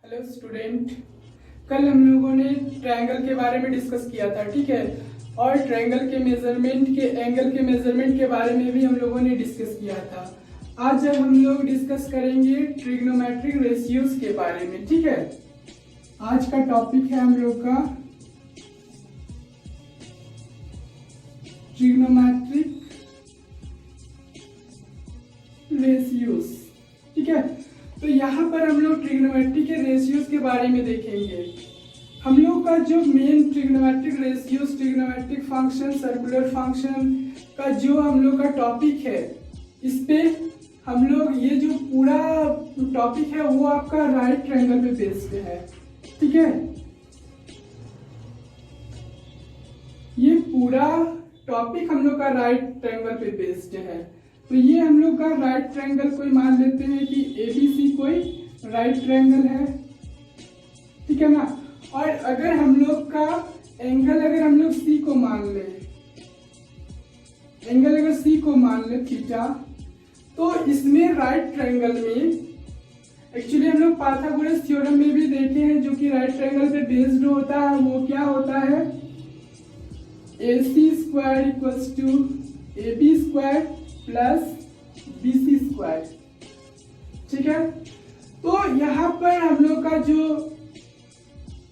Hello student, कल हम लोगों ने ट्रायंगल के बारे में डिस्कस किया था, ठीक है। और ट्रायंगल के मेजरमेंट के एंगल के मेजरमेंट के बारे में भी हम लोगों ने डिस्कस किया था। आज जब हम लोग डिस्कस करेंगे ट्रिग्नोमेट्रिक रेशियोज के बारे में, ठीक है। आज का टॉपिक है हम लोग का ट्रिग्नोमेट्रिक रेशियोज, ठीक है। तो यहाँ पर हम लोग ट्रिग्नोमेट्री के रेशियोज के बारे में देखेंगे। हम लोग का जो main trigonometric ratios, trigonometric function, circular function का जो हम लोग का टॉपिक है, इस पे हम लोग ये जो पूरा टॉपिक है वो आपका राइट ट्रायंगल पे बेस्ड है, ठीक है। ये पूरा टॉपिक हम लोग का राइट ट्रायंगल पे बेस्ड है। तो ये हम लोग का राइट ट्रायंगल कोई मान लेते हैं कि एबीसी कोई राइट ट्रायंगल है, ठीक है ना। और अगर हम लोग का एंगल अगर हम लोग सी को मान ले, एंगल अगर सी को मान ले थीटा, तो इसमें राइट ट्रायंगल में एक्चुअली हम लोग पाइथागोरस थ्योरम में भी देखे हैं, जो कि राइट ट्रायंगल पे बेस्ड होता है। वो क्या होता है, AC square equals to AB square plus BC square, ठीक है। तो यहाँ पर हम लोग का जो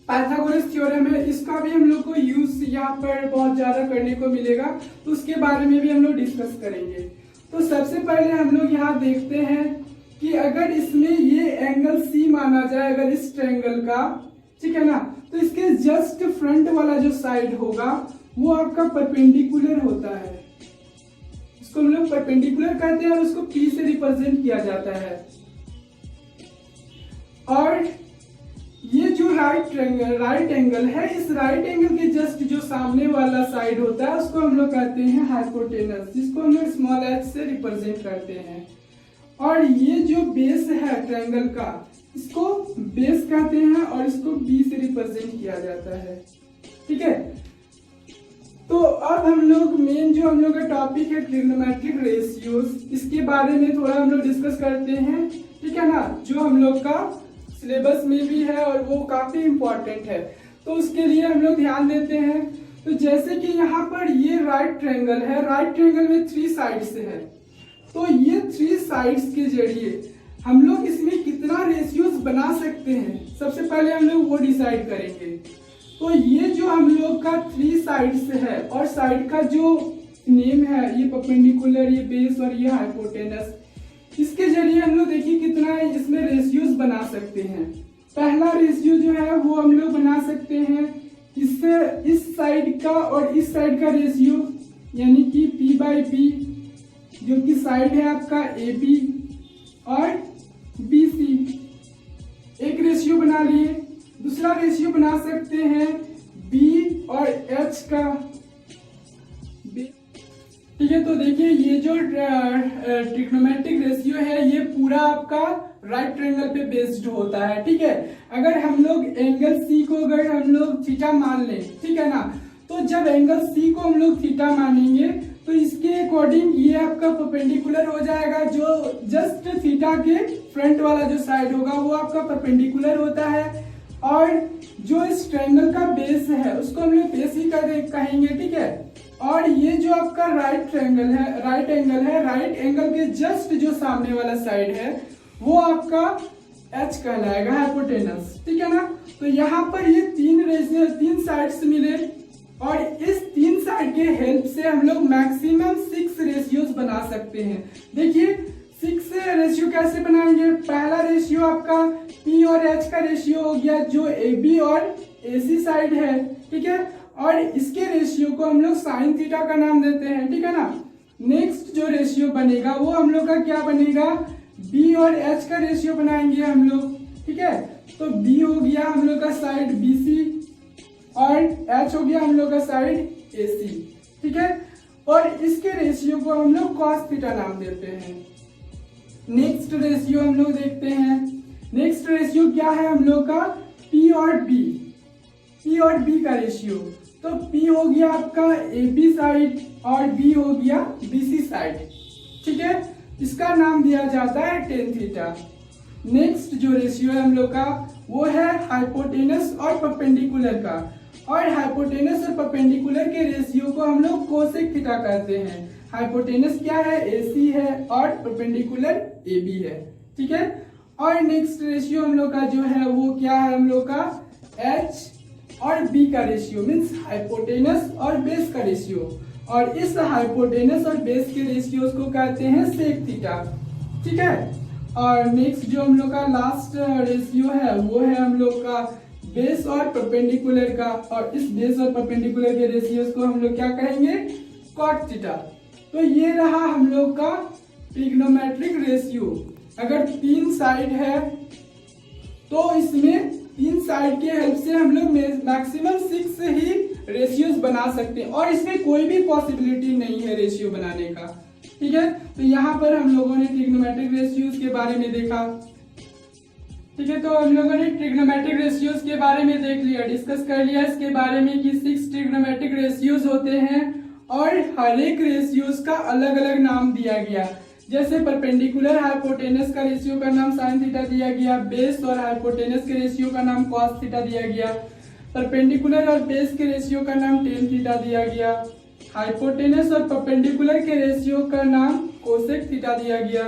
पाइथागोरस थ्योरम है, इसका भी हम लोग को यूज यहाँ पर बहुत ज्यादा करने को मिलेगा, तो उसके बारे में भी हम लोग डिस्कस करेंगे। तो सबसे पहले हम लोग यहाँ देखते हैं कि अगर इसमें ये एंगल C माना जाए, अगर इस ट्रायंगल का, ठीक है ना, तो इसके जस्ट फ्रंट वाला जो साइड होगा वो आपका परपेंडिकुलर होता है। इसको हम लोग परपेंडिकुलर कहते हैं और उसको P से रिप्रेजेंट किया जाता है। और ये जो राइट एंगल है, इस राइट एंगल के जस्ट जो सामने वाला साइड होता है उसको हम लोग कहते हैं हाइपोटेनस, जिसको हम लोग स्मॉल h से रिप्रेजेंट करते हैं। और ये जो बेस है ट्रायंगल का, इसको बेस कहते हैं और इसको B से रिप्रेजेंट किया जाता है, ठीक है। तो अब हम लोग मेन जो हम लोग का टॉपिक है ट्रिग्नोमेट्रिक रेशियोज, इसके बारे में थोड़ा हम लोग डिस्कस करते हैं, ठीक है ना, जो हम लोग का सिलेबस में भी है और वो काफी इंपॉर्टेंट है। तो उसके लिए हम लोग ध्यान देते हैं। तो जैसे कि यहाँ पर ये राइट ट्रायंगल है, राइट ट्रायंगल में 3 साइड्स है। तो ये 3 साइड्स के जरिए हम लोग इसमें कितना रेशियोज बना सकते हैं, सबसे पहले हम लोग वो डिसाइड करेंगे। तो ये जो हम लोग का 3 साइड्स है और साइड का जो नेम है, ये परपेंडिकुलर, ये बेस और ये हाइपोटेनस, इसके जरिए हम लोग देखिए कितना इसमें रेशियोज बना सकते हैं। पहला रेशियो जो है वो हम लोग बना सकते हैं इससे इस साइड का और इस साइड का रेशियो, यानी कि P/P, जो कि साइड है आपका AB और BC, एक रेशियो बना लिए। दूसरा रेशियो बना सकते हैं B और H का, ठीक है। तो देखिए ये जो ट्रिग्नोमेट्रिक रेशियो है, ये पूरा आपका राइट ट्रायंगल पे बेस्ड होता है, ठीक है। अगर हम लोग एंगल C को अगर हम लोग थीटा मान लें, ठीक है ना, तो जब एंगल C को हम लोग थीटा मानेंगे तो इसके अकॉर्डिंग ये आपका परपेंडिकुलर हो जाएगा। जो जस्ट थीटा के फ्रंट वाला जो साइड होगा वो आपका परपेंडिकुलर होता है। और जो इस ट्रायंगल का बेस है उसको हम लोग बेस ही कहेंगे, ठीक है। और ये जो आपका राइट एंगल है, राइट एंगल के जस्ट जो सामने वाला साइड है वो आपका H कहलाएगा, हाइपोटेनस, ठीक है ना। तो यहाँ पर ये 3 साइड्स मिले और इस 3 साइड के हेल्प से हम लोग मैक्सिमम 6 रेशियोज बना सकते हैं। देखिए 6 रेशियो कैसे बनाएंगे। पहला रेशियो आपका P और H का रेशियो हो गया, जो AB और AC साइड है, ठीक है। और इसके रेशियो को हम लोग साइन थीटा का नाम देते हैं, ठीक है ना। नेक्स्ट जो रेशियो बनेगा वो हम लोग का क्या बनेगा, B और H का रेशियो बनाएंगे हम लोग, ठीक है। तो B हो गया हम लोग का साइड BC और H हो गया हम लोग का साइड AC, ठीक है। और इसके रेशियो को हम लोग cos थीटा नाम देते हैं। नेक्स्ट रेशियो हम लोग देखते हैं। नेक्स्ट रेशियो क्या है हम लोग का, P और B का रेशियो। तो P हो गया आपका AB साइड और B हो गया BC साइड, ठीक है। इसका नाम दिया जाता है tan थीटा। नेक्स्ट जो रेशियो है हम लोग का वो है हाइपोटेनस और परपेंडिकुलर का। और हाइपोटेनस और परपेंडिकुलर के रेशियो को हम लोग कोसेक थीटा कहते हैं। हाइपोटेनस क्या है, AC है, और परपेंडिकुलर AB है, ठीक है। और नेक्स्ट रेशियो हम लोग का जो है वो क्या है, हम लोग का H और B का रेशियो, मीन्स हाइपोटेनस और बेस का रेशियो। और इस हाइपोटेनस और बेस के रेशियोज को कहते हैं सेक थीटा, ठीक है। और नेक्स्ट जो हम लोग का लास्ट रेशियो है वो है हम लोग का बेस और परपेंडिकुलर का। और इस बेस और परपेंडिकुलर के रेशियोज को हम लोग क्या कहेंगे, कॉट थीटा। तो ये रहा हम लोग का ट्रिग्नोमेट्रिक रेशियो। अगर 3 साइड है तो इसमें 3 साइड के हेल्प से हम लोग मैक्सिमम 6 ही रेशियोज बना सकते हैं, और इसमें कोई भी पॉसिबिलिटी नहीं है रेशियो बनाने का, ठीक है। तो यहाँ पर हम लोगों ने ट्रिग्नोमेट्रिक रेशियोज के बारे में देखा, ठीक है। तो हम लोगों ने ट्रिग्नोमेट्रिक रेशियोज के बारे में देख लिया, डिस्कस कर लिया इसके बारे में कि 6 ट्रिग्नोमेट्रिक रेशियोज होते हैं और हर एक रेशियोज का अलग अलग नाम दिया गया। जैसे परपेंडिकुलर हाइपोटेनस का रेशियो का नाम साइन थीटा दिया गया, बेस और हाइपोटेनस के रेशियो का नाम कॉस थीटा दिया गया, परपेंडिकुलर और बेस के रेशियो का नाम टेन थीटा दिया गया, हाइपोटेनस और परपेंडिकुलर के रेशियो का नाम कोसेक थीटा दिया गया।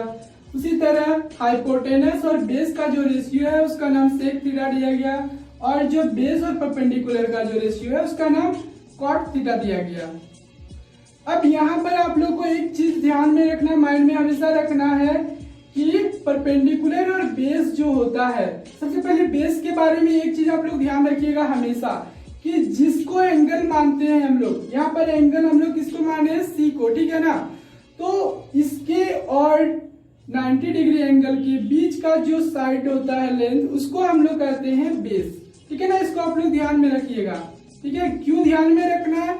उसी तरह हाइपोटेनस और बेस का जो रेशियो है उसका नाम सेक थीटा दिया गया, और जो बेस और परपेंडिकुलर का जो रेशियो है उसका नाम कॉट थीटा दिया गया। अब यहाँ पर आप लोग को एक चीज ध्यान में रखना, माइंड में हमेशा रखना है कि परपेंडिकुलर और बेस जो होता है, सबसे पहले बेस के बारे में एक चीज आप लोग ध्यान रखिएगा हमेशा कि जिसको एंगल मानते हैं हम लोग, यहाँ पर एंगल हम लोग किसको माने हैं, सी को, ठीक है ना। तो इसके और 90 डिग्री एंगल के बीच का जो साइड होता है लेंथ, उसको हम लोग कहते हैं बेस, ठीक है ना। इसको आप लोग ध्यान में रखिएगा, ठीक है। क्यों ध्यान में रखना है,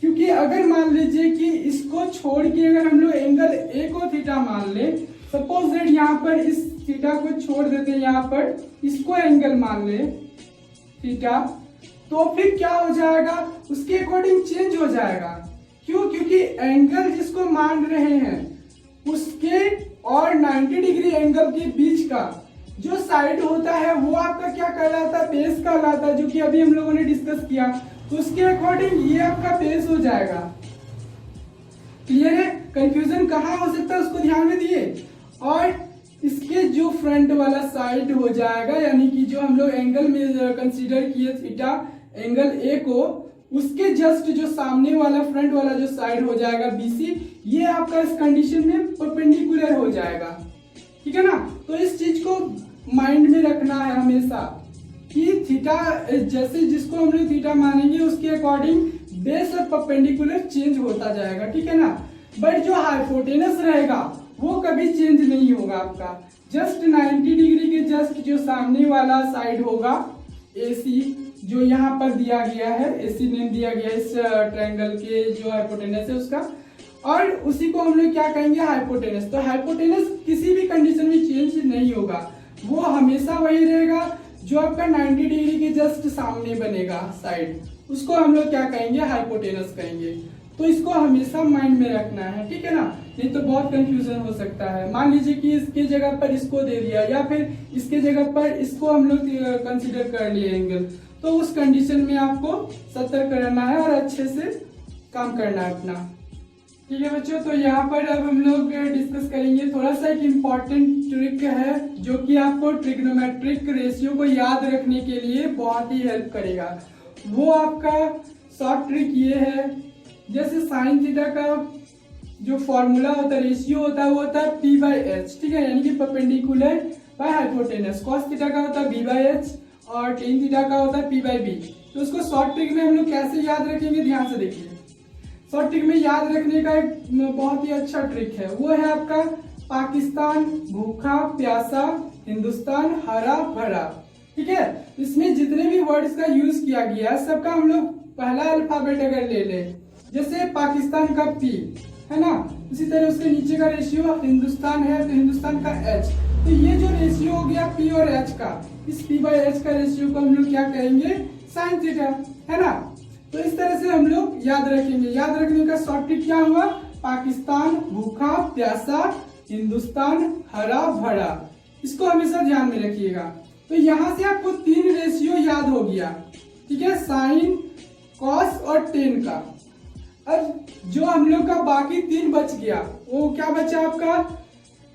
क्योंकि अगर मान लीजिए कि इसको छोड़ के अगर हम लोग एंगल ए को थीटा मान ले, सपोज दैट यहाँ पर इस थीटा को छोड़ देते हैं, यहाँ पर इसको एंगल मान ले थीटा, तो फिर क्या हो जाएगा, उसके अकॉर्डिंग चेंज हो जाएगा। क्यों, क्योंकि एंगल जिसको मान रहे हैं उसके और 90 डिग्री एंगल के बीच का जो साइड होता है वो आपका क्या कहलाता है, बेस कहलाता है, जो कि अभी हम लोगों ने डिस्कस किया। तो उसके अकॉर्डिंग ये आपका बेस हो जाएगा। क्लियर है, कंफ्यूजन कहाँ हो सकता है उसको ध्यान में दिए। और इसके जो फ्रंट वाला साइड हो जाएगा, यानी कि जो हम लोग एंगल में कंसीडर किए थीटा एंगल ए को, उसके जस्ट जो सामने वाला फ्रंट वाला जो साइड हो जाएगा बीसी, ये आपका इस कंडीशन में परपेंडिकुलर हो जाएगा, ठीक है ना। तो इस चीज को माइंड में रखना है हमेशा कि थीटा जैसे जिसको हम लोग थीटा मानेंगे उसके अकॉर्डिंग बेस और परपेंडिकुलर चेंज होता जाएगा, ठीक है ना। बट जो हाइपोटेनस रहेगा वो कभी चेंज नहीं होगा आपका। जस्ट 90 डिग्री के जस्ट जो सामने वाला साइड होगा AC, जो यहाँ पर दिया गया है, AC नेम दिया गया इस ट्रायंगल के जो हाइपोटेनस है उसका, और उसी को हम लोग क्या कहेंगे, हाइपोटेनस। तो हाइपोटेनस किसी भी कंडीशन में चेंज नहीं होगा, वो हमेशा वही रहेगा। जो आपका 90 डिग्री के जस्ट सामने बनेगा साइड, उसको हम लोग क्या कहेंगे, हाइपोटेनस कहेंगे। तो इसको हमेशा माइंड में रखना है, ठीक है ना, नहीं तो बहुत कंफ्यूजन हो सकता है। मान लीजिए कि इसके जगह पर इसको दे दिया, या फिर इसके जगह पर इसको हम लोग कंसीडर कर लिए एंगल, तो उस कंडीशन में आपको सतर्क रहना है और अच्छे से काम करना है अपना, ठीक है बच्चों। तो यहाँ पर अब हम लोग डिस्कस करेंगे थोड़ा सा एक इम्पॉर्टेंट ट्रिक है जो कि आपको ट्रिग्नोमेट्रिक रेशियो को याद रखने के लिए बहुत ही हेल्प करेगा। वो आपका शॉर्ट ट्रिक ये है, जैसे साइन थीटा का जो फॉर्मूला होता है, रेशियो होता है, वो होता है P/H, ठीक है, यानी कि perpendicular by hypotenuse. Cos theta का होता है B/H और टेन थीटा का होता है P/B। तो उसको शॉर्ट ट्रिक में हम लोग कैसे याद रखेंगे, ध्यान से देखिए। शॉर्ट ट्रिक में याद रखने का एक बहुत ही अच्छा ट्रिक है, वो है आपका पाकिस्तान भूखा प्यासा, हिंदुस्तान हरा भरा, ठीक है। इसमें जितने भी वर्ड्स का यूज किया गया है सबका हम लोग पहला अल्फाबेट अगर ले ले, जैसे पाकिस्तान का P है ना, उसी तरह उसके नीचे का रेशियो हिंदुस्तान है तो हिंदुस्तान का H। तो ये जो रेशियो हो गया P और H का, इस P/H का रेशियो को हम लोग क्या कहेंगे, साइन थीटा, है ना। तो इस तरह से हम लोग याद रखेंगे। याद रखने का शॉर्ट ट्रिक क्या हुआ, पाकिस्तान भूखा प्यासा, हिंदुस्तान हरा भरा, इसको हमेशा ध्यान में रखिएगा। तो यहाँ से आपको 3 रेशियो याद हो गया, ठीक है, साइन, कॉस और टेन का। अब जो हम लोग का बाकी 3 बच गया, वो क्या बचा आपका,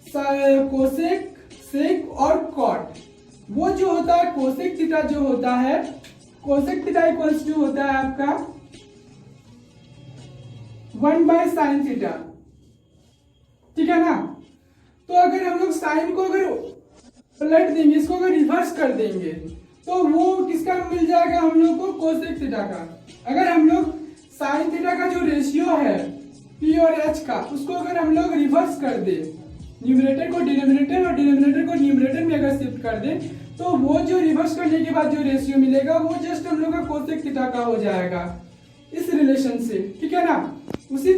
कोसेक, सेक और कॉट। वो जो होता है कोसेक थीटा जो होता है, कोसेक थीटा इक्वल्स टू होता है आपका 1/sin थीटा, ठीक है ना। तो अगर हम लोग साइन को अगर पलट देंगे, इसको अगर रिवर्स कर देंगे, तो वो किसका मिल जाएगा हम लोग को, कोसेक थीटा का। अगर हम लोग साइन थीटा का जो रेशियो है P और H का, उसको अगर हम लोग रिवर्स कर दे, न्यूमरेटर को डिनोमिनेटर और डिनोमिनेटर को न्यूमरेटर में अगर शिफ्ट कर दे, तो वो जो रिवर्स करने के बाद जो रेशियो मिलेगा वो जस्ट हम लोग का कोसेक थीटा का हो जाएगा इस रिलेशन से, ठीक है ना। उसी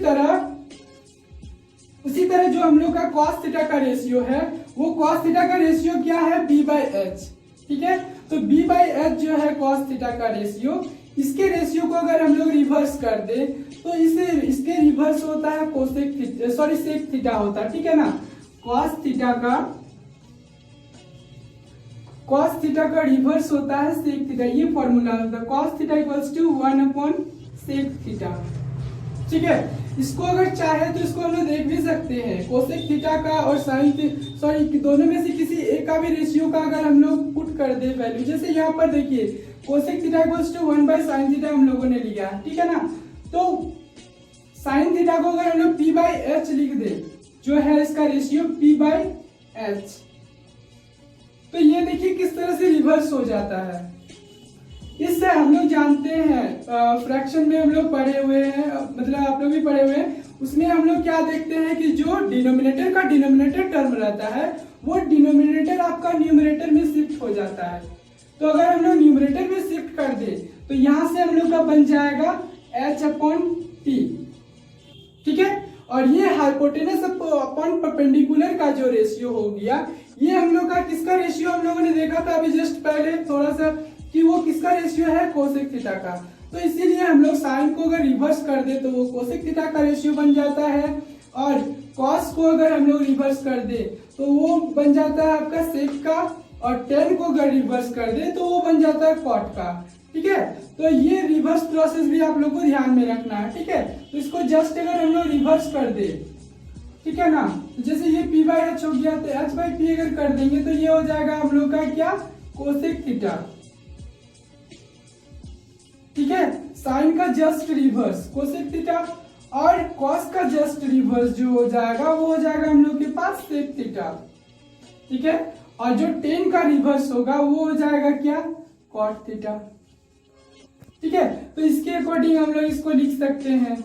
तरह जो हम लोग का कॉस थीटा का रेशियो है, वो कॉस थीटा का रेशियो क्या है, B/H, ठीक है। तो B/H जो है कॉस थीटा का रेशियो, इसके रेशियो को अगर हम लोग रिवर्स कर दे, तो इसके रिवर्स होता है cosec theta, sorry sec theta होता है, ठीक है ना। कॉस थीटा का रिवर्स होता है सेक थीटा, ये फॉर्मूला होता है, कॉस थीटा इक्वल्स टू 1/सेक थीटा, ठीक है। इसको अगर चाहे तो इसको हम लोग देख भी सकते हैं, कोसेक थीटा का और साइन, सॉरी दोनों में से किसी एक का भी रेशियो का अगर हम लोग पुट कर दे वैल्यू, जैसे यहाँ पर देखिए cosec theta equals to 1/sin theta हम लोगों ने लिया, ठीक है ना। तो साइन थीटा को अगर हम लोग P/H लिख दे, जो है इसका रेशियो P/H, तो ये देखिए किस तरह से रिवर्स हो जाता है। इससे हम लोग जानते हैं, फ्रैक्शन में हम लोग पढ़े हुए हैं, मतलब आप लोग भी पढ़े हुए हैं, उसमें हम लोग क्या देखते हैं कि जो डिनोमिनेटर का डिनोमिनेटर टर्म रहता है, वो डिनोमिनेटर आपका न्यूमरेटर में शिफ्ट हो जाता है। तो अगर हम लोग न्यूमरेटर में शिफ्ट कर दे, तो यहां से हम लोग का बन जाएगा H/P, ठीक है। और ये हाइपोटेनस अपॉन परपेंडिकुलर का जो रेशियो हो गया, ये हम लोग का किसका रेशियो हम लोगों ने देखा था अभी जस्ट पहले थोड़ा सा, कि वो किसका रेशियो है, कोसेक थीटा का। तो इसीलिए हम लोग साइन को अगर रिवर्स कर दे तो वो कोसेक थीटा का रेशियो बन जाता है, और कॉस को अगर हम लोग रिवर्स कर दे तो वो बन जाता है आपका सेक का, और टेन को अगर रिवर्स कर दे तो वो बन जाता है कॉट का, ठीक है। तो ये रिवर्स प्रोसेस भी आप लोग को ध्यान में रखना है, ठीक है। तो इसको जस्ट अगर हम लोग रिवर्स कर दे, ठीक है ना, तो जैसे ये P/H हो गया, तो H/P अगर कर देंगे तो ये हो जाएगा हम लोग का क्या, कोसेक थीटा, ठीक है। साइन का जस्ट रिवर्स कोसेक थीटा, और कॉस का जस्ट रिवर्स जो हो जाएगा वो हो जाएगा हम लोग के पास सेक थीटा, ठीक है। और जो टेन का रिवर्स होगा वो हो जाएगा क्या, कॉट थीटा, ठीक है। तो इसके अकॉर्डिंग हम लोग इसको लिख सकते हैं,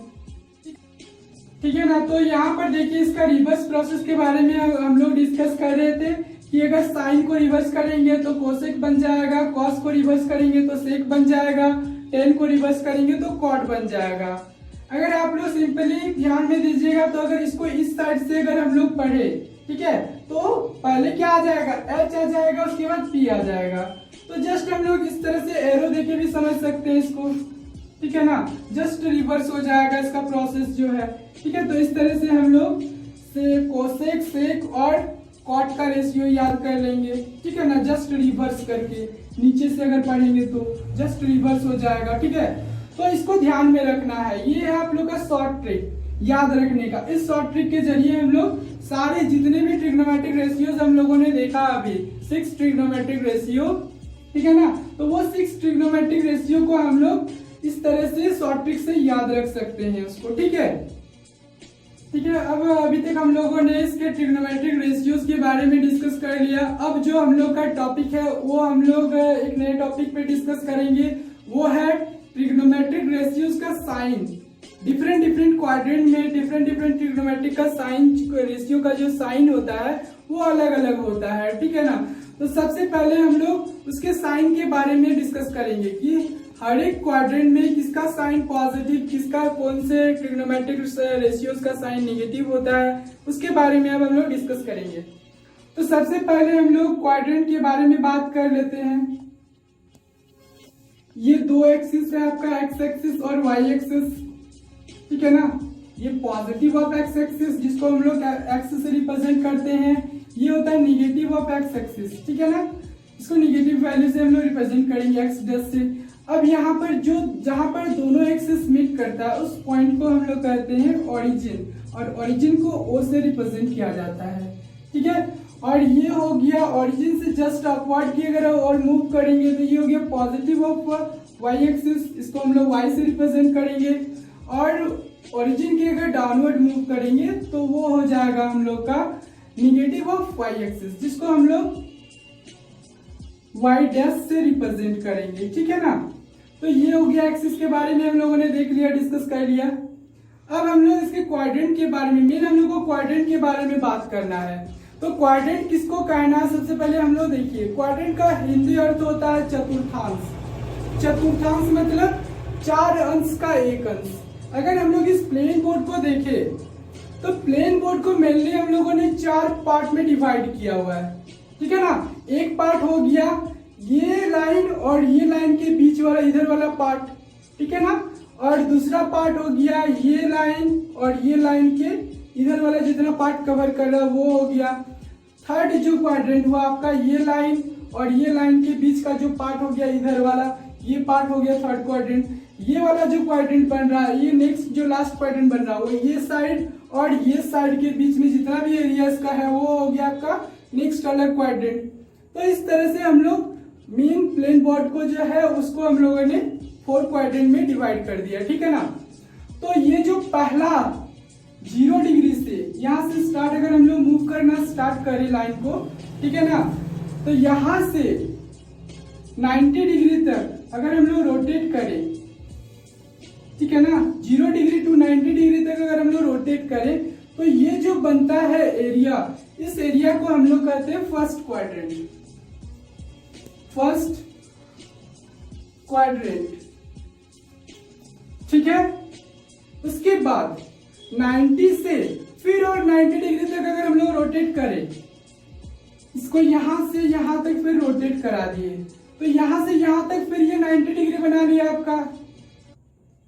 ठीक है ना। तो यहाँ पर देखिए इसका रिवर्स प्रोसेस के बारे में हम लोग डिस्कस कर रहे थे कि अगर साइन को रिवर्स करेंगे तो कोसेक बन जाएगा, कॉस को रिवर्स करेंगे तो सेक बन जाएगा, टेन को रिवर्स करेंगे तो कॉट बन जाएगा। अगर आप लोग सिंपली ध्यान में दीजिएगा, तो अगर इसको इस साइड से अगर हम लोग पढ़े, ठीक है, तो पहले क्या आ जाएगा, H आ जाएगा, उसके बाद P आ जाएगा। तो जस्ट हम लोग इस तरह से एरो देके भी समझ सकते हैं इसको, ठीक है ना, जस्ट रिवर्स हो जाएगा इसका प्रोसेस जो है, ठीक है। तो इस तरह से हम लोग से कोसेक, सेक और कॉट का रेशियो याद कर लेंगे, ठीक है ना, जस्ट रिवर्स करके नीचे से अगर पढ़ेंगे तो जस्ट रिवर्स हो जाएगा, ठीक है। तो इसको ध्यान में रखना है, ये है आप लोग का शॉर्ट ट्रिक याद रखने का। इस शॉर्ट ट्रिक के जरिए हम लोग सारे जितने भी ट्रिग्नोमेट्रिक रेशियोज हम लोगों ने देखा अभी, 6 ट्रिग्नोमेट्रिक रेशियो, ठीक है ना, तो वो 6 ट्रिग्नोमेट्रिक रेशियो को हम लोग इस तरह से शॉर्ट ट्रिक से याद रख सकते हैं उसको, ठीक है, ठीक है। अब अभी तक हम लोगों ने इसके ट्रिग्नोमेट्रिक रेशियोज के बारे में डिस्कस कर लिया। अब जो हम लोग का टॉपिक है वो हम लोग एक नए टॉपिक पे डिस्कस करेंगे, वो है ट्रिग्नोमेट्रिक रेशियोज का साइन। डिफरेंट क्वाड्रेंट में डिफरेंट ट्रिग्नोमेट्रिक का साइन रेशियो का जो साइन होता है वो अलग अलग होता है, ठीक है ना। तो सबसे पहले हम लोग उसके साइन के बारे में डिस्कस करेंगे कि हर एक क्वाड्रेंट में किसका साइन पॉजिटिव, किसका कौन से ट्रिग्नोमेट्रिक रेशियोज का साइन नेगेटिव होता है, उसके बारे में अब हम लोग डिस्कस करेंगे। तो सबसे पहले हम लोग क्वाड्रेंट के बारे में बात कर लेते हैं। ये 2 एक्सिस है आपका, एक्स एक्सिस और वाई एक्सिस, ठीक है ना। ये पॉजिटिव ऑफ एक्स एक्सिस जिसको हम लोग एक्स से रिप्रेजेंट करते हैं, ये होता है निगेटिव ऑफ एक्स एक्सिस, ठीक है ना। इसको निगेटिव वैल्यू से हम लोग रिप्रेजेंट करेंगे एक्स डैश से। अब यहाँ पर जो जहां पर दोनों एक्सिस मीट करता है उस पॉइंट को हम लोग कहते हैं ओरिजिन, और ओरिजिन को ओ से रिप्रेजेंट किया जाता है, ठीक है। और ये हो गया ओरिजिन से जस्ट अपवर्ड की अगर और मूव करेंगे तो ये हो गया पॉजिटिव ऑफ वाई एक्सिस, इसको हम लोग वाई से रिप्रेजेंट करेंगे। और ओरिजिन की अगर डाउनवर्ड मूव करेंगे तो वो हो जाएगा हम लोग का निगेटिव ऑफ वाई एक्सिस, जिसको हम लोग वाई डैश से रिप्रेजेंट करेंगे, ठीक है ना। तो ये हो गया एक्सिस के बारे में हम लोगों ने देख लिया, डिस्कस कर लिया। अब हम लोग इसके क्वाड्रेंट के बारे में, मेन हम लोग को क्वाड्रेंट के बारे में बात करना है। तो क्वाड्रेंट किसको कहना है, सबसे पहले हम लोग देखिए क्वाड्रेंट का हिंदी अर्थ होता है चतुर्थांश। चतुर्थांश मतलब 4 अंश का 1 अंश। अगर हम लोग इस प्लेन बोर्ड को देखें तो प्लेन बोर्ड को मेनली हम लोगों ने 4 पार्ट में डिवाइड किया हुआ है, ठीक है ना। एक पार्ट हो गया ये लाइन और ये लाइन के बीच वाला इधर वाला पार्ट, ठीक है ना। और दूसरा पार्ट हो गया ये लाइन और ये लाइन के इधर वाला जितना पार्ट कवर कर रहा है वो हो गया। थर्ड जो क्वाड्रेंट हुआ आपका ये लाइन और ये लाइन के बीच का जो पार्ट हो गया इधर वाला, ये पार्ट हो गया थर्ड क्वाड्रेंट। ये वाला जो क्वाड्रेंट बन रहा है, ये नेक्स्ट जो लास्ट क्वाड्रेंट बन रहा है वो ये साइड और ये साइड के बीच में जितना भी एरिया इसका है वो हो गया आपका नेक्स्ट अलग क्वाड्रेंट। तो इस तरह से हम लोग मेन प्लेन बोर्ड को जो है उसको हम लोगों ने 4 क्वाड्रेंट में डिवाइड कर दिया, ठीक है ना। तो ये जो पहला 0 डिग्री से यहाँ से स्टार्ट अगर हम लोग मूव करना स्टार्ट करें लाइन को, ठीक है ना, तो यहाँ से 90 डिग्री तक अगर हम लोग रोटेट करें, ठीक है ना, 0 डिग्री टू 90 डिग्री तक अगर हम लोग रोटेट करें तो ये जो बनता है एरिया, इस एरिया को हम लोग कहते हैं फर्स्ट क्वाड्रेंट। फर्स्ट क्वाड्रेंट, ठीक है। उसके बाद 90 से फिर और 90 डिग्री तक अगर हम लोग रोटेट करें, इसको यहां से यहां तक फिर रोटेट करा दिए तो यहां से यहां तक फिर ये 90 डिग्री बना लिया आपका,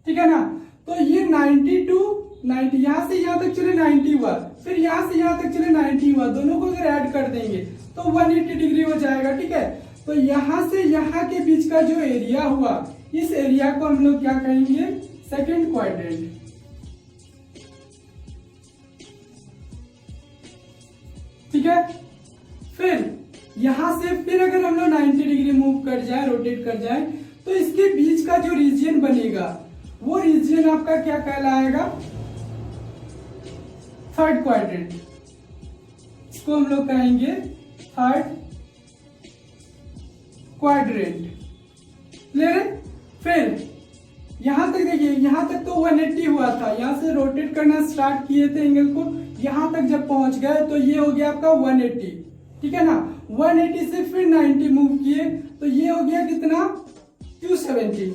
ठीक है ना। तो ये 90 टू 90 यहां से यहां तक चले 90 हुआ, फिर यहां से यहां तक चले 90 हुआ, दोनों को अगर ऐड कर देंगे तो 180 डिग्री हो जाएगा, ठीक है। तो यहां से यहां के बीच का जो एरिया हुआ, इस एरिया को हम लोग क्या कहेंगे, सेकंड क्वाड्रेंट, ठीक है। फिर यहां से फिर अगर हम लोग 90 डिग्री मूव कर जाए, रोटेट कर जाए, तो इसके बीच का जो रीजन बनेगा वो रीजन आपका क्या कहलाएगा, थर्ड क्वाड्रेंट। इसको हम लोग कहेंगे थर्ड क्वाड्रेंट, क्लियर है। फिर यहां तक देखिए, यहां तक तो 180 हुआ था, यहां से रोटेट करना स्टार्ट किए थे एंगल को, यहां तक जब पहुंच गए तो ये हो गया आपका 180, ठीक है ना। 180 से फिर 90 मूव किए तो ये हो गया कितना, 270,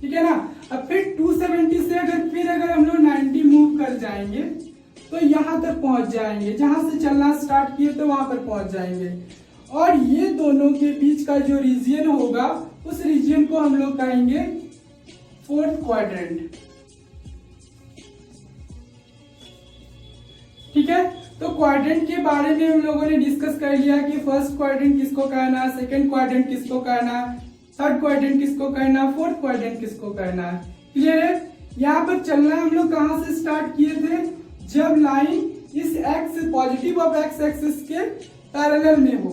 ठीक है ना। अब फिर 270 से अगर हम लोग 90 मूव कर जाएंगे तो यहां तक पहुंच जाएंगे, जहां से चलना स्टार्ट किए तो वहां पर पहुंच जाएंगे। और ये दोनों के बीच का जो रीजन होगा उस रीजन को हम लोग कहेंगे फोर्थ क्वाड्रेंट, ठीक है। तो क्वाड्रेंट के बारे में हम लोगों ने डिस्कस कर लिया कि फर्स्ट क्वाड्रेंट किसको कहना है, सेकंड क्वाड्रेंट किसको कहना है, थर्ड क्वाड्रेंट किसको कहना है, फोर्थ क्वाड्रेंट किसको कहना है, क्लियर है। यहाँ पर चलना हम लोग कहां से स्टार्ट किए थे, जब लाइन इस x positive of x axis के पैरेलल में हो,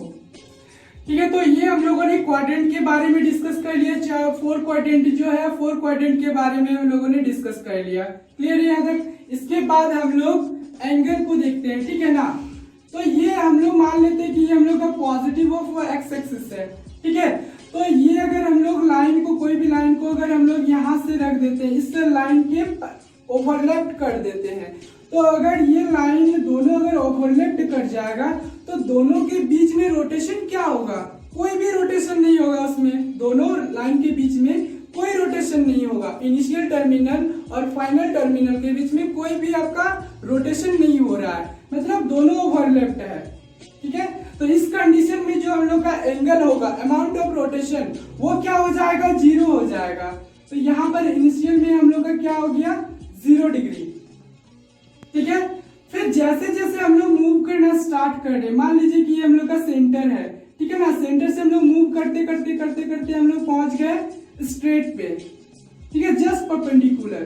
ठीक है। तो ये हम लोगों ने क्वाड्रेंट के बारे में डिस्कस कर लिया। 4 क्वाड्रेंट जो है 4 क्वाड्रेंट के बारे में हम लोगों ने डिस्कस कर लिया, क्लियर है यहाँ तक। इसके बाद हम लोग एंगल को देखते हैं, ठीक है ना। तो ये हम लोग मान लेते हैं कि ये हम लोग का पॉजिटिव ऑफ एक्स एक्सिस है, ठीक है। तो ये अगर हम लोग लाइन को, कोई भी लाइन को अगर हम लोग यहाँ से रख देते हैं, इससे लाइन के ओवरलैप कर देते हैं, तो अगर ये लाइन दोनों अगर ओवरलैप कर जाएगा तो दोनों के बीच में रोटेशन क्या होगा, कोई भी रोटेशन नहीं होगा उसमें, दोनों लाइन के बीच में कोई रोटेशन नहीं होगा। इनिशियल टर्मिनल और फाइनल टर्मिनल के बीच में कोई भी आपका रोटेशन नहीं हो रहा है, मतलब दोनों ओवरलैप्ड है, ठीक है। तो इस कंडीशन में जो हम लोग का एंगल होगा, अमाउंट ऑफ रोटेशन, वो क्या हो जाएगा, 0 हो जाएगा। तो यहाँ पर इनिशियल में हम लोग का क्या हो गया, 0 डिग्री, ठीक है। फिर जैसे जैसे हम लोग मूव करना स्टार्ट कर रहे, मान लीजिए कि ये हम लोग का सेंटर है, ठीक है ना, सेंटर से हम लोग मूव करते करते करते करते हम लोग पहुंच गए स्ट्रेट पे, ठीक है, जस्ट परपेंडिकुलर।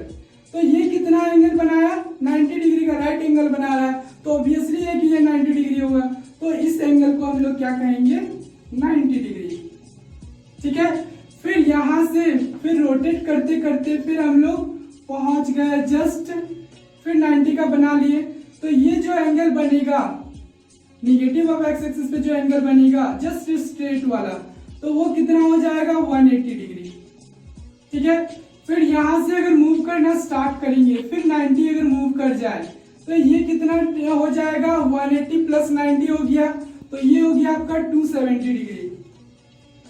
तो ये कितना एंगल बनाया, 90 डिग्री का राइट एंगल बना रहा है, तो ऑब्वियसली है कि ये 90 डिग्री होगा। तो इस एंगल को हम लोग क्या कहेंगे, 90 डिग्री, ठीक है। फिर यहां से फिर रोटेट करते करते फिर हम लोग पहुंच गए जस्ट, फिर 90 का बना लिए। तो ये जो एंगल बनेगा निगेटिव ऑफ एक्स एक्सिस पे जो एंगल बनेगा जस्ट स्ट्रेट वाला, तो वो कितना हो जाएगा, 180 डिग्री, ठीक है। फिर यहां से अगर मूव करना स्टार्ट करेंगे, फिर 90 अगर मूव कर जाए, तो ये कितना हो जाएगा, 180 प्लस 90 हो गया, तो ये हो गया आपका 270 डिग्री,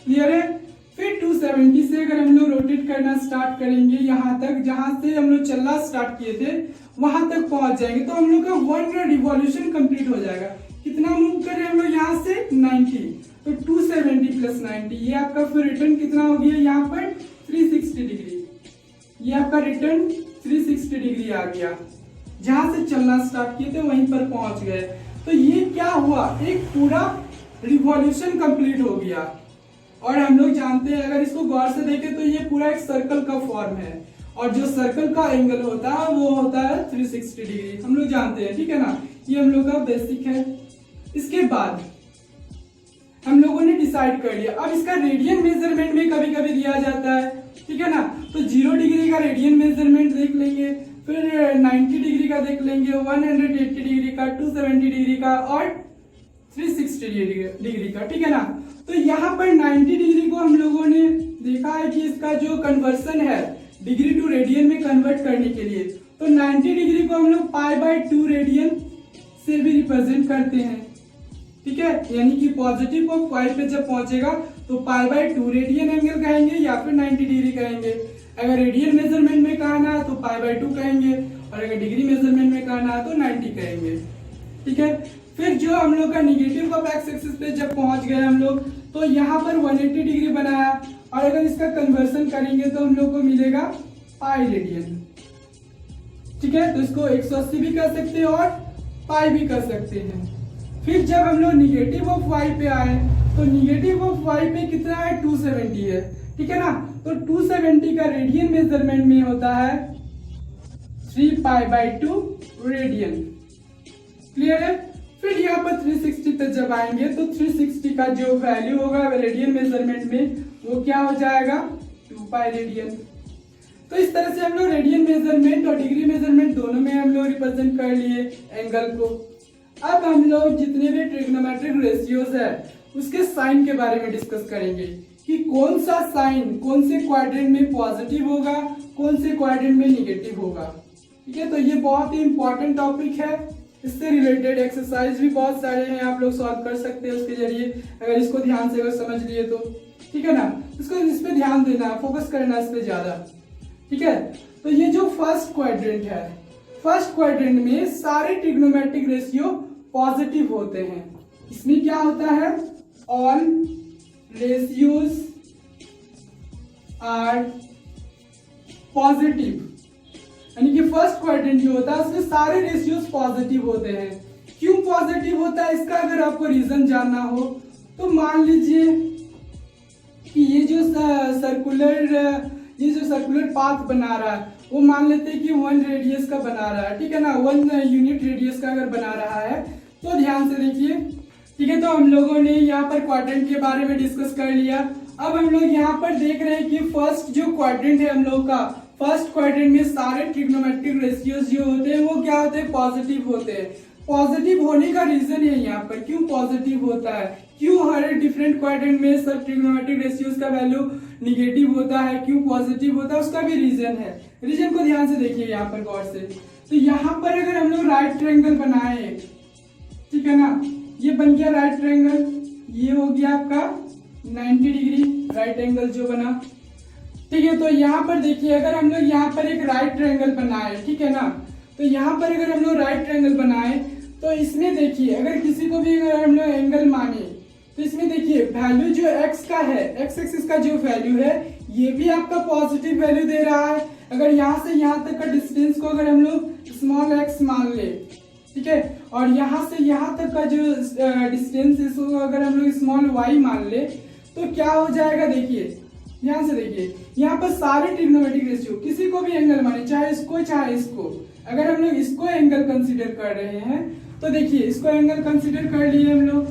क्लियर है। फिर 270 से अगर हम लोग रोटेट करना स्टार्ट करेंगे यहां तक, जहां से हम लोग चलना स्टार्ट किए थे वहां तक पहुंच जाएंगे, तो हम लोग का 1 रिवॉल्यूशन कंप्लीट हो जाएगा। कितना मूव कर रहे हैं हम लोग यहाँ से, 90, तो 270 प्लस 90, ये आपका फिर रिटर्न कितना हो गया यहाँ पर, 360 डिग्री। ये आपका रिटर्न 360 डिग्री आ गया, जहां से चलना स्टार्ट किए थे वहीं पर पहुंच गए। तो ये क्या हुआ, एक पूरा रिवॉल्यूशन कंप्लीट हो गया। और हम लोग जानते हैं, अगर इसको गौर से देखें तो ये पूरा एक सर्कल का फॉर्म है, और जो सर्कल का एंगल होता है वो होता है 360 डिग्री, हम लोग जानते हैं, ठीक है ना, ये हम लोग का बेसिक है। इसके बाद हम लोगों ने डिसाइड कर लिया, अब इसका रेडियन मेजरमेंट में कभी कभी दिया जाता है, ठीक है ना, तो 0 डिग्री का रेडियन मेजरमेंट देख लेंगे, फिर 90 डिग्री का देख लेंगे, 180 डिग्री का, 270 डिग्री का और 360 डिग्री का, ठीक है ना। तो यहाँ पर 90 डिग्री को हम लोगों ने देखा है कि इसका जो कन्वर्सन है डिग्री टू रेडियन में कन्वर्ट करने के लिए, तो 90 डिग्री को हम लोग π/2 रेडियन से भी रिप्रेजेंट करते हैं, ठीक है, यानी कि पॉजिटिव ऑफ y पे जब पहुंचेगा तो π/2 रेडियन एंगल कहेंगे या फिर 90 डिग्री कहेंगे। अगर रेडियन मेजरमेंट में कहना है तो π/2 कहेंगे, और अगर डिग्री मेजरमेंट में कहना है तो 90 कहेंगे, ठीक है। फिर जो हम लोग का निगेटिव ऑफ एक्स एक्सिस पे जब पहुंच गए हम लोग, तो यहाँ पर 180 डिग्री बनाया, और अगर इसका कन्वर्सन करेंगे तो हम लोग को मिलेगा पाई रेडियन, ठीक है। तो इसको 180 भी कर सकते हैं और पाई भी कर सकते हैं। फिर जब हम लोग निगेटिव ऑफ y पे आए, तो निगेटिव ऑफ y पे कितना है, 270 है, ठीक है ना। तो 270 का रेडियन मेजरमेंट में होता है 3π/2 रेडियन, क्लियर है। फिर यहाँ पर 360 पे जब आएंगे तो 360 का जो वैल्यू होगा रेडियन मेजरमेंट में वो क्या हो जाएगा, 2π रेडियन। तो इस तरह से हम लोग रेडियन मेजरमेंट और डिग्री मेजरमेंट दोनों में हम लोग रिप्रेजेंट कर लिए एंगल को। अब हम लोग जितने भी ट्रिग्नोमेट्रिक रेशियोज है उसके साइन के बारे में डिस्कस करेंगे कि कौन सा साइन कौन से क्वाड्रेंट में पॉजिटिव होगा, कौन से क्वाड्रेंट में निगेटिव होगा, ठीक है। तो ये बहुत ही इंपॉर्टेंट टॉपिक है, इससे रिलेटेड एक्सरसाइज भी बहुत सारे हैं, आप लोग सॉल्व कर सकते हैं उसके जरिए, अगर इसको ध्यान से अगर समझ लिए तो, ठीक है ना। इसको इस पे ध्यान देना, फोकस करना इस पे ज्यादा, ठीक है। तो ये जो फर्स्ट क्वाड्रेंट है, फर्स्ट क्वाड्रेंट में सारे ट्रिग्नोमेट्रिक रेशियो पॉजिटिव होते हैं। इसमें क्या होता है, ऑल रेशियोज आर पॉजिटिव, यानी कि फर्स्ट क्वाड्रेंट जो होता है उसमें सारे रेशियोज पॉजिटिव होते हैं। क्यों पॉजिटिव होता है, इसका अगर आपको रीजन जानना हो तो मान लीजिए कि ये जो सर्कुलर पाथ बना रहा है वो मान लेते हैं कि 1 रेडियस का बना रहा है, ठीक है ना, 1 यूनिट रेडियस का अगर बना रहा है तो ध्यान से देखिए, ठीक है। तो हम लोगों ने यहाँ पर क्वाड्रेंट के बारे में डिस्कस कर लिया। अब हम लोग यहाँ पर देख रहे हैं कि फर्स्ट जो क्वाड्रेंट है हम लोग का, फर्स्ट क्वाड्रेंट में सारे ट्रिग्नोमेट्रिक रेशियोज जो होते हैं वो क्या होते हैं, पॉजिटिव होते हैं। पॉजिटिव होने का रीजन है यहाँ पर, क्यों पॉजिटिव होता है, क्यों हर डिफरेंट क्वाड्रेंट में सब ट्रिग्नोमेट्रिक रेशियोज का वैल्यू निगेटिव होता है, क्यों पॉजिटिव होता है, उसका भी रीजन है। रीजन को ध्यान से देखिए यहाँ पर गौर से। तो यहाँ पर अगर हम लोग राइट ट्रायंगल बनाए, ठीक है ना, ये बन गया राइट ट्रायंगल, ये हो गया आपका 90 डिग्री राइट एंगल जो बना, ठीक है। तो यहाँ पर देखिए अगर हम लोग यहाँ पर एक राइट ट्रायंगल बनाए, ठीक है ना, तो यहाँ पर अगर हम लोग राइट ट्रायंगल बनाए तो इसमें देखिए अगर किसी को भी अगर हम लोग एंगल माने तो इसमें देखिए वैल्यू जो x का है, x एक्सिस का जो वैल्यू है ये भी आपका पॉजिटिव वैल्यू दे रहा है। अगर यहाँ से यहाँ तक का डिस्टेंस को अगर हम लोग स्मॉल x मान ले, ठीक है, और यहाँ से यहाँ तक का जो डिस्टेंस है इसको अगर हम लोग स्मॉल y मान ले, तो क्या हो जाएगा, देखिए यहाँ से देखिए, यहाँ पर सारे ट्रिग्नोमेट्रिक रेशियो किसी को भी एंगल माने, चाहे इसको चाहे इसको, अगर हम लोग इसको एंगल कंसीडर कर रहे हैं तो देखिए इसको एंगल कंसीडर कर लिए हम लोग,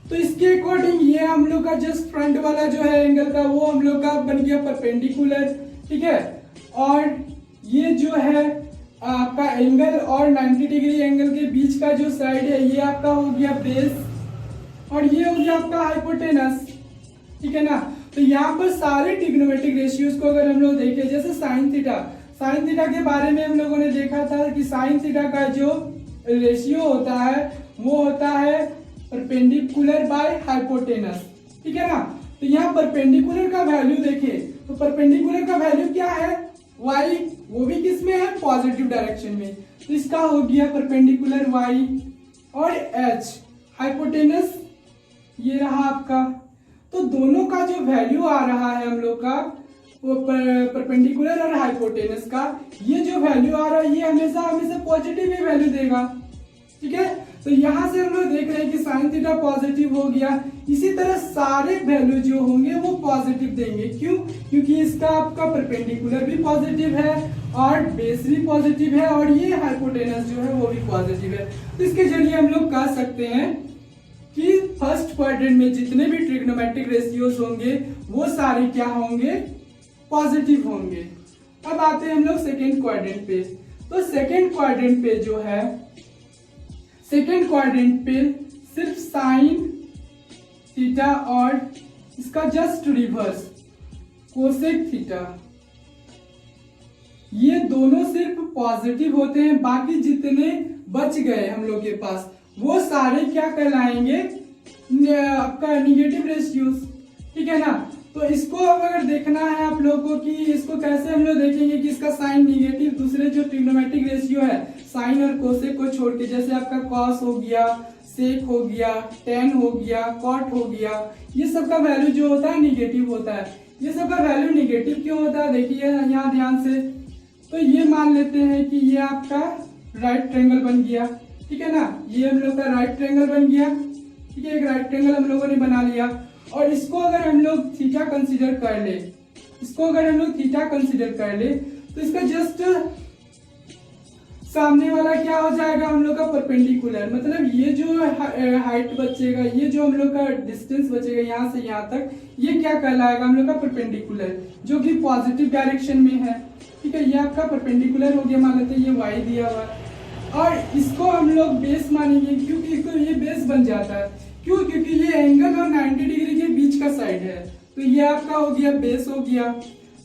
तो इसके अकॉर्डिंग ये हम लोग का जस्ट फ्रंट वाला जो है एंगल का वो हम लोग का बन गया परपेंडिकुलर, ठीक है, और ये जो है आपका एंगल और 90 डिग्री एंगल के बीच का जो साइड है ये आपका हो गया बेस, और ये हो गया आपका हाइपोटेनस, ठीक है ना। तो यहाँ पर सारे ट्रिग्नोमेट्रिक रेशियोज को अगर हम लोग देखें, जैसे साइन थीटा के बारे में हम लोगों ने देखा था कि साइन थीटा का जो रेशियो होता है वो होता है परपेंडिकुलर बाय हाइपोटेनस, ठीक है ना। तो यहाँ परपेंडिकुलर का वैल्यू देखें तो परपेंडिकुलर का वैल्यू क्या है, y, वो भी किस में है, पॉजिटिव डायरेक्शन में, तो इसका हो गया परपेंडिकुलर y, और h हाइपोटेनस ये रहा आपका। तो दोनों का जो वैल्यू आ रहा है हम लोग का वो परपेंडिकुलर और हाइपोटेनस का, ये जो वैल्यू आ रहा है ये हमेशा हमेशा पॉजिटिव ही वैल्यू देगा, ठीक है। तो यहाँ से हम लोग देख रहे हैं कि साइन थीटा पॉजिटिव हो गया, इसी तरह सारे वैल्यू जो होंगे वो पॉजिटिव देंगे, क्यों, क्योंकि इसका आपका परपेंडिकुलर भी पॉजिटिव है और बेस भी पॉजिटिव है और ये हाइपोटेनस जो है वो भी पॉजिटिव है। तो इसके जरिए हम लोग कह सकते हैं कि फर्स्ट क्वाड्रेंट में जितने भी ट्रिग्नोमेट्रिक रेशियोज होंगे वो सारे क्या होंगे, पॉजिटिव होंगे। अब आते हैं हम लोग सेकेंड क्वाड्रेंट पे। तो सेकेंड क्वाड्रेंट पे जो है, सेकेंड क्वाड्रेंट पे सिर्फ साइन थीटा और इसका जस्ट रिवर्स कोसेक थीटा, ये दोनों सिर्फ पॉजिटिव होते हैं, बाकी जितने बच गए हम लोग के पास वो सारे क्या कहलाएंगे, आपका निगेटिव रेशियोज, ठीक है ना। तो इसको अब अगर देखना है आप लोगों को कि इसको कैसे हम लोग देखेंगे कि इसका साइन निगेटिव, दूसरे जो ट्रिग्नोमेट्रिक रेशियो है साइन और कोसेक को छोड़ के, जैसे आपका कॉस हो गया, सेक हो गया, टेन हो गया, कॉट हो गया, ये सब का वैल्यू जो होता है निगेटिव होता है। ये सब का वैल्यू निगेटिव क्यों होता है, देखिए यहाँ ध्यान से। तो ये मान लेते हैं कि ये आपका राइट ट्रायंगल बन गया, ठीक है ना, ये हम लोग का राइट ट्रायंगल बन गया, ठीक है, एक राइट ट्रायंगल हम लोगों ने बना लिया। और इसको अगर हम लोग थीटा कंसीडर कर ले, इसको अगर हम लोग थीटा कंसीडर कर ले तो इसका जस्ट सामने वाला क्या हो जाएगा हम लोग का परपेंडिकुलर, मतलब ये जो हाइट बचेगा, ये जो हम लोग का डिस्टेंस बचेगा यहाँ से यहाँ तक, ये क्या कहलाएगा हम लोग का परपेंडिकुलर, जो कि पॉजिटिव डायरेक्शन में है, ठीक है। ये आपका परपेंडिकुलर हो गया, मान लेते हैं ये वाई दिया हुआ, और इसको हम लोग बेस मानेंगे क्योंकि इसको ये बेस बन जाता है, क्यों, क्योंकि ये एंगल और 90 डिग्री के बीच का साइड है, तो ये आपका हो गया बेस हो गया।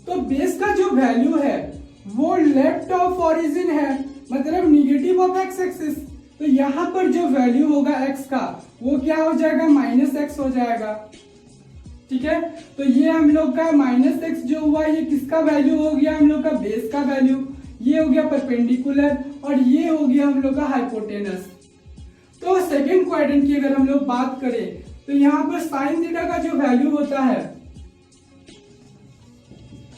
तो बेस का जो वैल्यू है वो लेफ्ट ऑफ ओरिजिन है, मतलब निगेटिव ऑफ एक्स एक्सिस, तो यहाँ पर जो वैल्यू होगा एक्स का वो क्या हो जाएगा, -x हो जाएगा, ठीक है। तो ये हम लोग का -x जो हुआ ये किसका वैल्यू हो गया, हम लोग का बेस का वैल्यू, ये हो गया परपेंडिकुलर और ये हो गया हम लोग का हाइपोटेनस। तो सेकेंड क्वाड्रेंट की अगर हम लोग बात करें तो यहाँ पर साइन थीटा का जो वैल्यू होता है,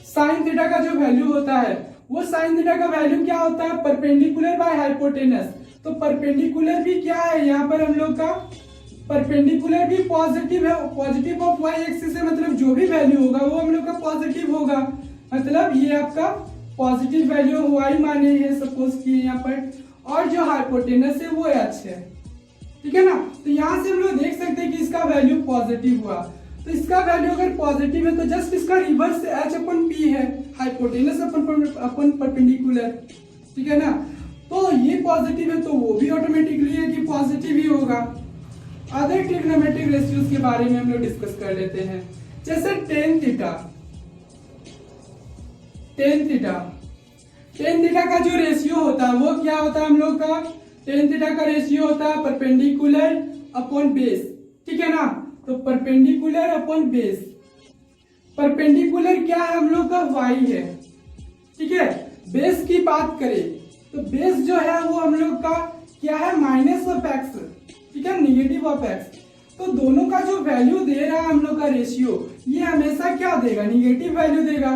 साइन थीटा का जो वैल्यू होता है वो साइन थीटा का वैल्यू क्या होता है, परपेंडिकुलर बाय हाइपोटेनस। तो परपेंडिकुलर भी क्या है यहाँ पर हम लोग का, परपेंडिकुलर भी पॉजिटिव है, पॉजिटिव ऑफ वाई एक्सिस है, मतलब जो भी वैल्यू होगा वो हम लोग का पॉजिटिव होगा, मतलब ये आपका पॉजिटिव वैल्यू वाई माने है सपोज किए यहाँ पर, और जो हाइपोटेनस है वो एच है, ठीक है ना। तो यहाँ से हम लोग देख सकते हैं कि इसका वैल्यू पॉजिटिव हुआ, तो इसका वैल्यू अगर पॉजिटिव है तो जस्ट इसका रिवर्स h अपन p है, हाइपोटेनस अपन परपेंडिकुलर, ठीक है ना। तो ये पॉजिटिव है तो वो भी ऑटोमेटिकली है कि पॉजिटिव ही होगा। अदर ट्रिग्नोमेट्रिक रेशियोज के बारे में हम लोग डिस्कस कर लेते हैं, जैसे टेन थीटा, टेन थीटा का जो रेशियो होता है वो क्या होता है हम लोग का, टेन थीटा का रेशियो होता है परपेंडिकुलर अपॉन बेस, ठीक है ना। तो परपेंडिकुलर अपॉन बेस, परपेंडिकुलर क्या है हम लोग का y है, ठीक है। बेस की बात करें तो बेस जो है वो हम लोग का क्या है, -x, ठीक है, निगेटिव ऑफ x। तो दोनों का जो वैल्यू दे रहा है हम लोग का रेशियो ये हमेशा क्या देगा, निगेटिव वैल्यू देगा।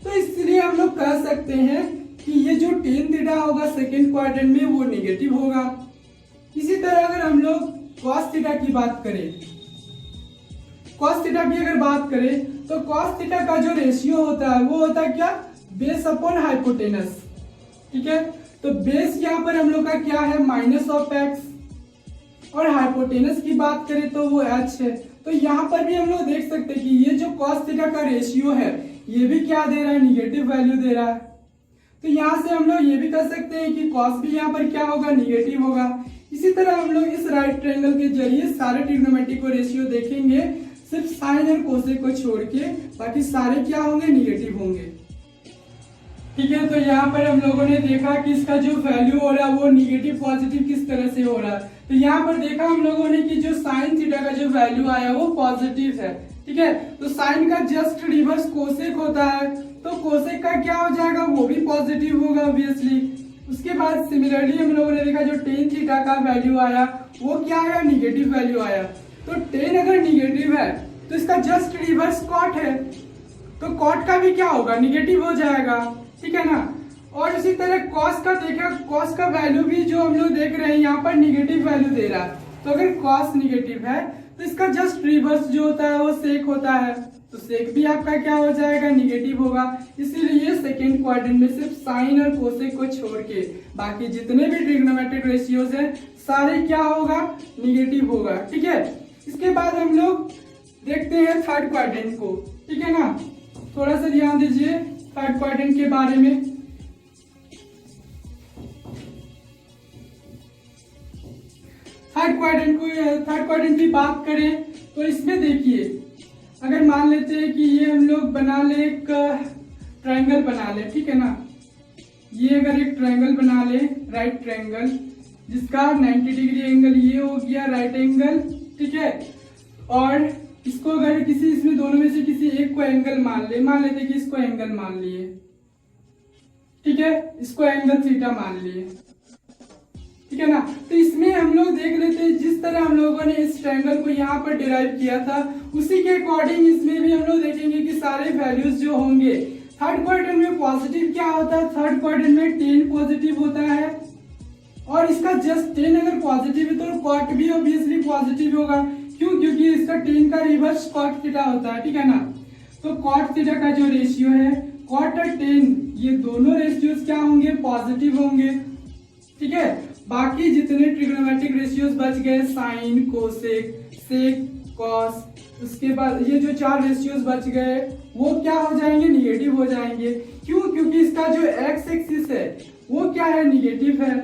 तो इसलिए हम लोग कह सकते हैं कि ये जो टेन थीटा होगा सेकेंड क्वाड्रेंट में वो निगेटिव होगा। इसी तरह अगर हम लोग कॉस थीटा की बात करें, कॉस थीटा की अगर बात करें तो कॉस थीटा का जो रेशियो होता है वो होता है क्या, बेस अपॉन हाइपोटेनस। ठीक है, तो बेस यहाँ पर हम लोग का क्या है, माइनस ऑफ एक्स, और हाइपोटेनस की बात करें तो वो h है। तो यहाँ पर भी हम लोग देख सकते हैं कि ये जो cos थीटा का रेशियो है ये भी क्या दे रहा है, निगेटिव वैल्यू दे रहा है। तो यहाँ से हम लोग ये भी कर सकते हैं कि cos भी यहाँ पर क्या होगा, निगेटिव होगा। इसी तरह हम लोग इस राइट ट्रायंगल के जरिए सारे ट्रिग्नोमेट्रिक रेशियो देखेंगे, सिर्फ साइन और कोसेक को छोड़ के, बाकी सारे क्या होंगे, निगेटिव होंगे। ठीक है, तो यहाँ पर हम लोगों ने देखा कि इसका जो वैल्यू हो रहा है वो निगेटिव पॉजिटिव किस तरह से हो रहा है। तो यहाँ पर देखा हम लोगों ने कि जो साइन थीटा का जो वैल्यू आया वो पॉजिटिव है। ठीक है, तो साइन का जस्ट रिवर्स कोसेक होता है, तो कोसेक का क्या हो जाएगा, वो भी पॉजिटिव होगा ऑब्वियसली। उसके बाद सिमिलरली हम लोगों ने देखा जो टेन थीटा का वैल्यू आया वो क्या आया, निगेटिव वैल्यू आया। तो टेन अगर निगेटिव है तो इसका जस्ट रिवर्स कॉट है, तो कॉट का भी क्या होगा, निगेटिव हो जाएगा। ठीक है ना। और इसी तरह कॉस का देखा, कॉस का वैल्यू भी जो हम लोग देख रहे हैं यहाँ पर निगेटिव वैल्यू दे रहा है। तो अगर कॉस निगेटिव है तो इसका जस्ट रिवर्स जो होता है वो सेक होता है, तो सेक भी आपका क्या हो जाएगा, निगेटिव होगा। इसीलिए सेकेंड क्वाड्रेंट में सिर्फ साइन और कोसेक को छोड़ के बाकी जितने भी ट्रिग्नोमेट्रिक रेशियोज हैं सारे क्या होगा, निगेटिव होगा। ठीक है, इसके बाद हम लोग देखते हैं थर्ड क्वाड्रेंट को। ठीक है ना, थोड़ा सा ध्यान दीजिए थर्ड क्वाड्रेंट के बारे में। थर्ड क्वाड्रेंट की बात करें तो इसमें देखिए, अगर मान लेते हैं कि ये हम लोग बना ले, एक ट्रायंगल बना ले। ठीक है ना, ये अगर एक ट्रायंगल बना ले, राइट ट्रायंगल, जिसका 90 डिग्री एंगल ये हो गया राइट एंगल। ठीक है, और इसको अगर किसी इसमें दोनों में से किसी एक को एंगल मान लेते कि इसको एंगल मान लिए। ठीक है, इसको एंगल थीटा मान लिए। ठीक है ना, तो इसमें हम लोग देख लेते हैं जिस तरह हम लोगों ने इस ट्रायंगल को यहाँ पर डिराइव किया था उसी के अकॉर्डिंग इसमें भी हम लोग देखेंगे कि सारे वैल्यूज जो होंगे। थर्ड क्वाड्रेंट में पॉजिटिव क्या होता है, थर्ड क्वाड्रेंट में 10 पॉजिटिव होता है, और इसका जस्ट 10 अगर पॉजिटिव है तो कॉट भी ऑब्वियसली पॉजिटिव होगा। क्यों, क्योंकि इसका 10 का रिवर्स कॉट थीटा होता है। ठीक है ना, तो कॉट थीटा का जो रेशियो है कॉट और 10 ये दोनों रेशियोज क्या होंगे, पॉजिटिव होंगे। ठीक है, बाकी जितने ट्रिग्नोमेट्रिक रेशियोज बच गए, साइन, कोसेक, सेक, कॉस, उसके बाद ये जो चार रेशियोज बच गए वो क्या हो जाएंगे, निगेटिव हो जाएंगे। क्यों, क्योंकि इसका जो एक्स एक्सिस है वो क्या है, निगेटिव है।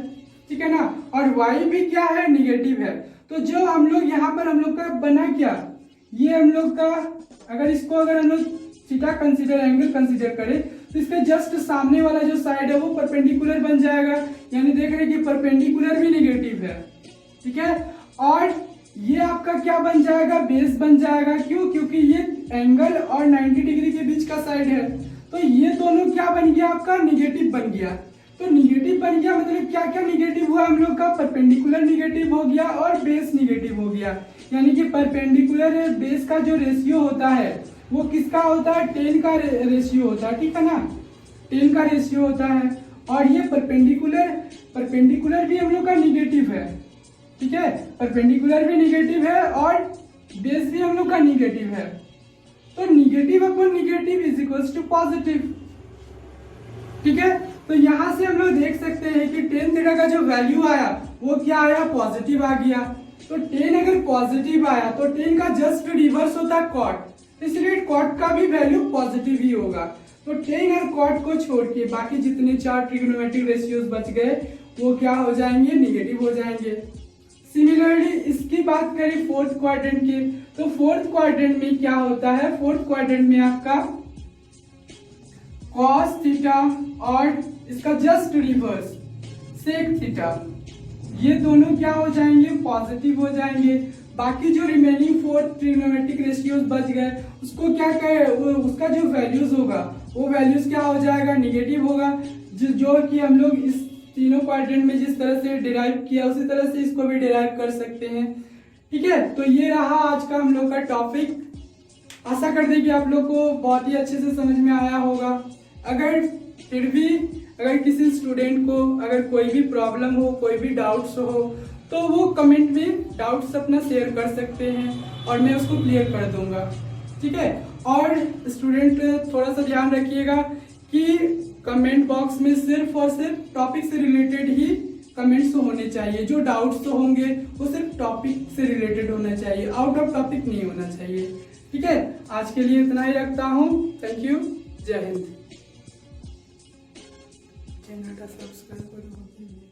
ठीक है ना, और वाई भी क्या है, निगेटिव है। तो जो हम लोग यहाँ पर हम लोग का बना क्या, ये हम लोग का अगर इसको अगर हम लोग थीटा कंसीडर, एंगल कंसीडर करें तो इसके जस्ट सामने वाला जो साइड है वो परपेंडिकुलर बन जाएगा, यानी देख रहे हैं कि परपेंडिकुलर भी निगेटिव है। ठीक है, और ये आपका क्या बन जाएगा, बेस बन जाएगा। क्यों, क्योंकि ये एंगल और 90 डिग्री के बीच का साइड है, तो ये दोनों क्या बन गया, आपका निगेटिव बन गया। तो निगेटिव बन गया मतलब क्या क्या निगेटिव हुआ हम लोग का, परपेंडिकुलर निगेटिव हो गया और बेस निगेटिव हो गया। यानी कि परपेंडिकुलर बेस का जो रेशियो होता है वो किसका होता है, 10 का रेशियो होता है। ठीक है ना, 10 का रेशियो होता है, और ये परपेंडिकुलर भी हम लोग का निगेटिव है। ठीक है, परपेंडिकुलर भी निगेटिव है और बेस भी हम लोग का निगेटिव है। तो negative upon negative is equals to positive. ठीक है, तो यहां से हम लोग देख सकते हैं कि टेन थीटा का जो वैल्यू आया वो क्या आया, पॉजिटिव आ गया। तो 10 अगर पॉजिटिव आया तो 10 का जस्ट रिवर्स होता है कॉट, इसलिए कॉट का भी वैल्यू पॉजिटिव ही होगा। तो 10 और कॉट को छोड़ के बाकी जितने चार ट्रिग्नोमेट्रिक रेशियोज बच गए वो क्या हो जाएंगे, निगेटिव हो जाएंगे। सिमिलरली इसकी बात करें फोर्थ क्वाड्रेंट की, तो फोर्थ क्वाड्रेंट में क्या होता है, फोर्थ क्वाड्रेंट में आपका cos थीटा और इसका जस्ट रिवर्स sec थीटा, ये दोनों क्या हो जाएंगे, पॉजिटिव हो जाएंगे। बाकी जो रिमेनिंग फोर्थ ट्रिग्नोमेट्रिक रेशियोज बच गए उसको क्या कहे, उसका जो वैल्यूज होगा वो वैल्यूज क्या हो जाएगा, निगेटिव होगा। जो कि हम लोग इस तीनों क्वाड्रेंट में जिस तरह से डिराइव किया उसी तरह से इसको भी डिराइव कर सकते हैं। ठीक है, तो ये रहा आज का हम लोग का टॉपिक। आशा करते हैं कि आप लोग को बहुत ही अच्छे से समझ में आया होगा। अगर फिर भी अगर किसी स्टूडेंट को अगर कोई भी प्रॉब्लम हो, कोई भी डाउट्स हो, तो वो कमेंट में डाउट्स अपना शेयर कर सकते हैं और मैं उसको क्लियर कर दूंगा। ठीक है, और स्टूडेंट थोड़ा सा ध्यान रखिएगा कि कमेंट बॉक्स में सिर्फ और सिर्फ टॉपिक से रिलेटेड ही कमेंट्स होने चाहिए। जो डाउट्स होंगे वो सिर्फ टॉपिक से रिलेटेड होना चाहिए, आउट ऑफ टॉपिक नहीं होना चाहिए। ठीक है, आज के लिए इतना ही रखता हूँ। थैंक यू, जय हिंद। चैनल का सब्सक्राइब करो।